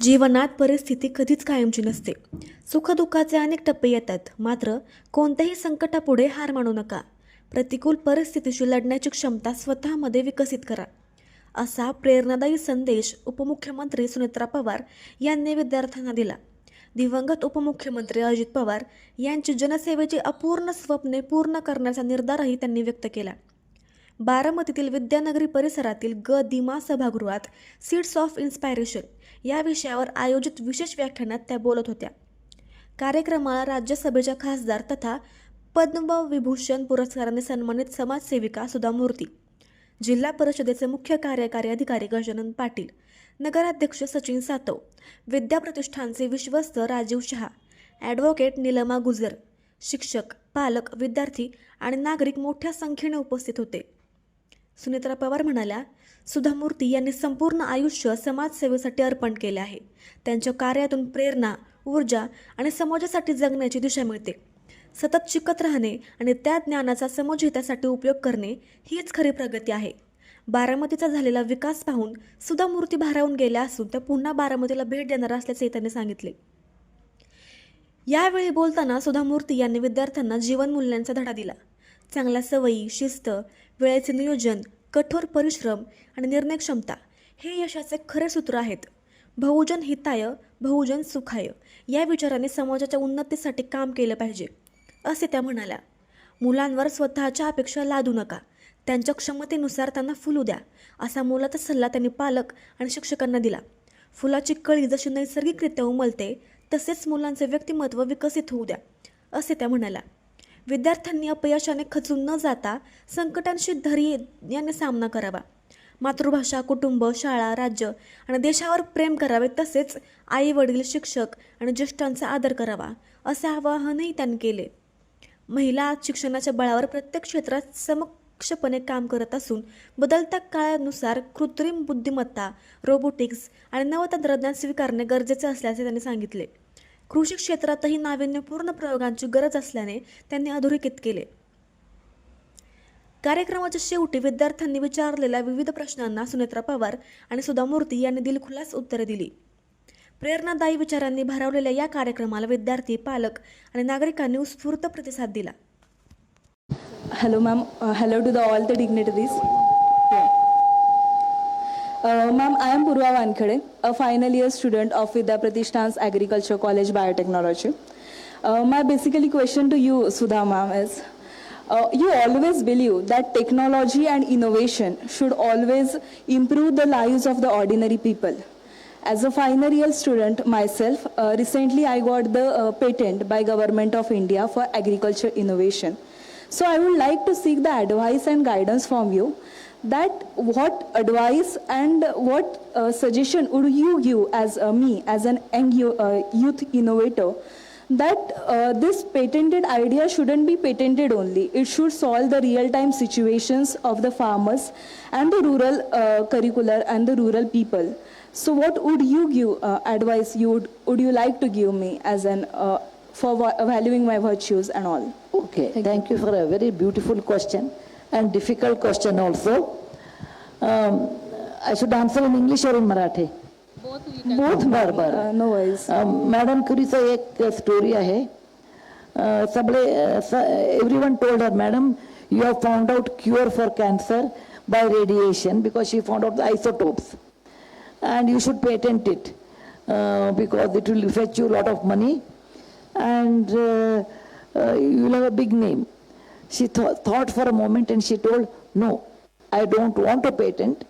जीवनात परिस्थिती कधीच कायमची नसते. सुखदुःखाचे अनेक टप्पे येतात, मात्र कोणत्याही संकटापुढे हार मानू नका. प्रतिकूल परिस्थितीशी लढण्याची क्षमता स्वतःमध्ये विकसित करा, असा प्रेरणादायी संदेश उपमुख्यमंत्री सुनेत्रा पवार यांनी विद्यार्थ्यांना दिला. दिवंगत उपमुख्यमंत्री अजित पवार यांची जनसेवेची अपूर्ण स्वप्ने पूर्ण करण्याचा निर्धारही त्यांनी व्यक्त केला. बारामतीतील विद्यानगरी परिसरातील दिमा सभागृहात सीड्स ऑफ इन्स्पायरेशन या विषयावर आयोजित विशेष व्याख्यानात त्या बोलत होत्या. कार्यक्रमाला राज्यसभेच्या खासदार तथा पद्मविभूषण पुरस्काराने सन्मानित समाजसेविका सुधा मूर्ती, जिल्हा परिषदेचे मुख्य कार्यकारी अधिकारी गजानन पाटील, नगराध्यक्ष सचिन सातव, विद्याप्रतिष्ठानचे विश्वस्त राजीव शहा, ॲडव्होकेट निलमा गुजर, शिक्षक, पालक, विद्यार्थी आणि नागरिक मोठ्या संख्येने उपस्थित होते. सुनेत्रा पवार म्हणाल्या, सुधा मूर्ती यांनी संपूर्ण आयुष्य समाजसेवेसाठी अर्पण केले आहे. त्यांच्या कार्यातून प्रेरणा, ऊर्जा आणि समाजासाठी जगण्याची दिशा मिळते. सतत शिकत राहणे आणि त्या ज्ञानाचा समाजहितासाठी उपयोग करणे हीच खरी प्रगती आहे. बारामतीचा झालेला विकास पाहून सुधा मूर्ती भारावून गेल्या असून त्या पुन्हा बारामतीला भेट देणार असल्याचे त्यांनी सांगितले. यावेळी बोलताना सुधा मूर्ती यांनी विद्यार्थ्यांना जीवनमूल्यांचा धडा दिला. चांगल्या सवयी, शिस्त, वेळेचे नियोजन, कठोर परिश्रम आणि निर्णय क्षमता हे यशाचे खरे सूत्र आहेत. बहुजन हिताय, बहुजन सुखाय या विचाराने समाजाच्या उन्नतीसाठी काम केलं पाहिजे, असे त्या म्हणाल्या. मुलांवर स्वतःच्या अपेक्षा लादू नका, त्यांच्या क्षमतेनुसार त्यांना फुलू द्या, असा मोलाचा सल्ला त्यांनी पालक आणि शिक्षकांना दिला. फुलाची कळी जशी नैसर्गिकरित्या उमलते, तसेच मुलांचे व्यक्तिमत्व विकसित होऊ द्या, असे त्या म्हणाल्या. विद्यार्थ्यांनी अपयशाने खचून न जाता संकटांशी धैर्याने सामना करावा. मातृभाषा, कुटुंब, शाळा, राज्य आणि देशावर प्रेम करावे, तसेच आई वडील, शिक्षक आणि ज्येष्ठांचा आदर करावा, असे आवाहनही त्यांनी केले. महिला शिक्षणाच्या बळावर प्रत्येक क्षेत्रात समक्षपणे काम करत असून बदलत्या काळानुसार कृत्रिम बुद्धिमत्ता, रोबोटिक्स आणि नवतंत्रज्ञान स्वीकारणे गरजेचे असल्याचे त्यांनी सांगितले. कृषी क्षेत्रातही नाविन्यपूर्ण प्रयोगांची गरज असल्याने त्यांनी अधोरेखित केले. कार्यक्रमाच्या शेवटी विद्यार्थ्यांनी विचारलेल्या विविध प्रश्नांना सुनेत्रा पवार आणि सुधा मूर्ती यांनी दिलखुलास उत्तरे दिली. प्रेरणादायी विचारांनी भारावलेल्या या कार्यक्रमाला विद्यार्थी, पालक आणि नागरिकांनी उत्स्फूर्त प्रतिसाद दिला. Hello ma'am, hello to all the dignitaries. Ma'am, I am Purva Wankhede, a final year student of Vidya Pratishthan's Agriculture College Biotechnology. My basically question to you, Sudha ma'am, is you always believe that technology and innovation should always improve the lives of the ordinary people. As a final year student myself, recently I got the patent by Government of India for agriculture innovation. So I would like to seek the advice and guidance from you that what advice and what suggestion would you give as me as an young youth innovator that this patented idea shouldn't be patented only. It should solve the real-time situations of the farmers and the rural curricular and the rural people. So what would you give advice would you like to give me as an for valuing my virtues and all? Okay, thank you for a very beautiful question and difficult question also. I should answer in English or in Marathi? Both बरोबर. No worries. Madam कुरीचं एक story आहे. सगळे everyone told her, madam, you have found out cure for cancer by radiation because she found out the isotopes and you should patent it because it will fetch you a lot of money and you will have a big name. She thought for a moment and she told, no, I don't want a patent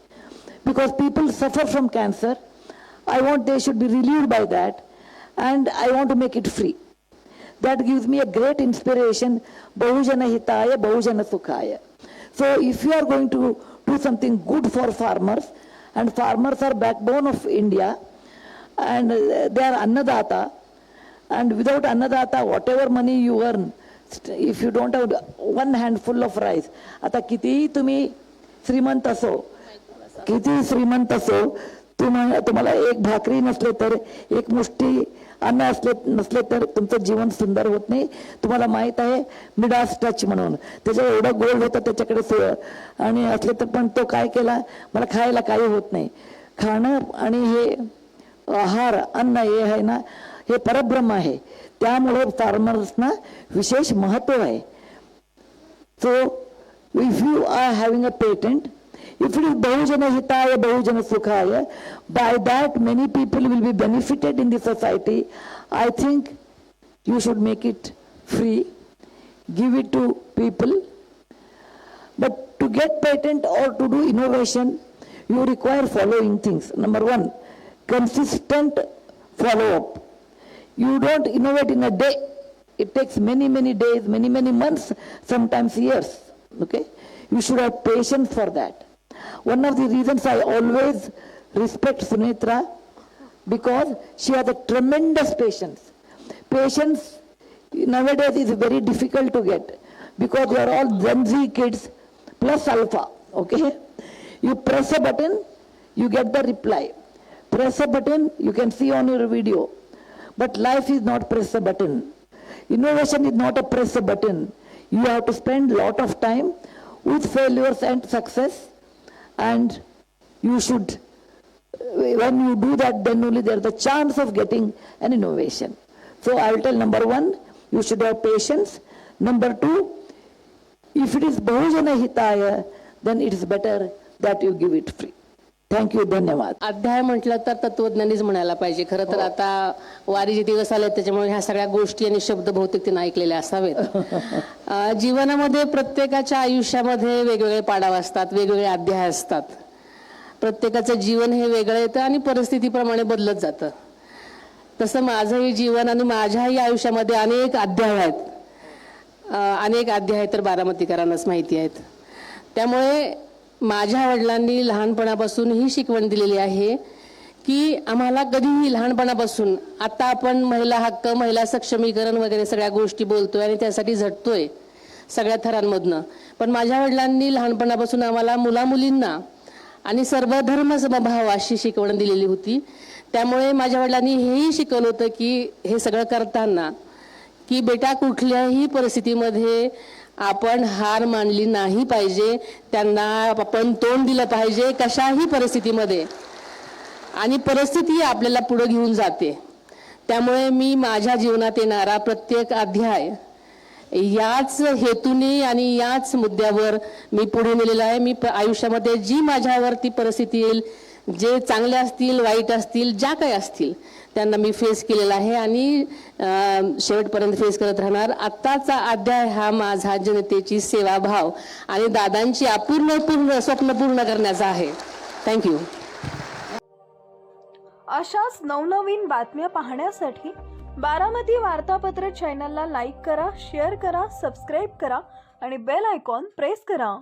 because people suffer from cancer. I want they should be relieved by that and I want to make it free. That gives me a great inspiration. Bahujana hitaya, bahujana sukhaya. So if you are going to do something good for farmers, and farmers are backbone of India and they are annadata, and without annadata whatever money you earn, if you don't have one handful of rice, आता कितीही तुम्ही श्रीमंत असो, किती श्रीमंत असो, तुम्हाला एक भाकरी नसले तर, एक मुष्टी अन्न नसले तर तुमचं जीवन सुंदर होत नाही. तुम्हाला माहित आहे मिडास टच म्हणून, त्याच्या एवढं गोल्ड होतं त्याच्याकडे आणि असले तर पण तो काय केला, मला खायला काही होत नाही. खाणं आणि हे आहार अन्न हे आहे ना, हे परब्रह्म आहे. त्यामुळे फार्मर्सना विशेष महत्व आहे. So if you are having a patent, if it is bahujana hitaya bahujana sukhaya, by that many people will be benefited in the society. I think you should make it free, give it to people. But to get patent or to do innovation, you require following things. Number one, consistent follow-up. You don't innovate in a day. It takes many days, many months, sometimes years. Okay? You should have patience for that. One of the reasons I always respect Sunitra, because she has a tremendous patience. Patience nowadays is very difficult to get, because we are all Gen Z kids plus alpha. Okay? You press a button, you get the reply. Press a button, you can see on your video. But life is not press a button. Innovation is not a press a button. You have to spend lot of time with failures and success. And you should, when you do that, then only there is a chance of getting an innovation. So I will tell, number one, you should have patience. Number two, if it is bahujana hitaya, then it is better that you give it free. Thank you. धन्यवाद. अध्याय म्हटलं तर तत्वज्ञानीच म्हणायला पाहिजे. खरं तर आता वारीचे दिवस आले, त्याच्यामुळे ह्या सगळ्या गोष्टी आणि शब्द बहुतेक तिने ऐकलेले असावेत. जीवनामध्ये प्रत्येकाच्या आयुष्यामध्ये वेगवेगळे पाडाव असतात, वेगवेगळे अध्याय असतात. प्रत्येकाचं जीवन हे वेगळं येतं आणि परिस्थितीप्रमाणे बदलत जातं. तसं माझंही जीवन आणि माझ्याही आयुष्यामध्ये अनेक अध्याय आहेत. अनेक अध्याय तर बारामतीकरांनाच माहिती आहेत. त्यामुळे माझ्या वडिलांनी लहानपणापासून ही शिकवण दिलेली आहे की आम्हाला कधीही लहानपणापासून, आता आपण महिला हक्क, महिला सक्षमीकरण वगैरे सगळ्या गोष्टी बोलतोय आणि त्यासाठी झटतोय सगळ्या थरांमधनं, पण माझ्या वडिलांनी लहानपणापासून आम्हाला मुलामुलींना आणि सर्वधर्म समभाव अशी शिकवण दिलेली होती. त्यामुळे माझ्या वडिलांनी हेही शिकवलं होतं की हे सगळं करताना की बेटा कुठल्याही परिस्थितीमध्ये आपण हार मानली नाही पाहिजे, त्यांना आपण तोंड दिलं पाहिजे कशाही परिस्थितीमध्ये, आणि परिस्थिती आपल्याला पुढे घेऊन जाते. त्यामुळे मी माझ्या जीवनात येणारा प्रत्येक अध्याय याच हेतूने आणि याच मुद्द्यावर मी पुढे नेलेला आहे. मी आयुष्यामध्ये जी माझ्यावरती परिस्थिती येईल, जे चांगले असतील, वाईट असतील, ज्या काही असतील, त्यांना मी फेस केलेला आहे आणि शेवटपर्यंत फेस करत राहणार. आत्ताचा अध्याय हा माझा जनतेची सेवाभाव आणि दादांची अपूर्ण स्वप्न पूर्ण करण्याचा आहे. थँक्यू. अशाच नवनवीन बातम्या पाहण्यासाठी बारामती वार्तापत्र चॅनलला लाईक करा, शेअर करा, सबस्क्राईब करा आणि बेल आयकॉन प्रेस करा.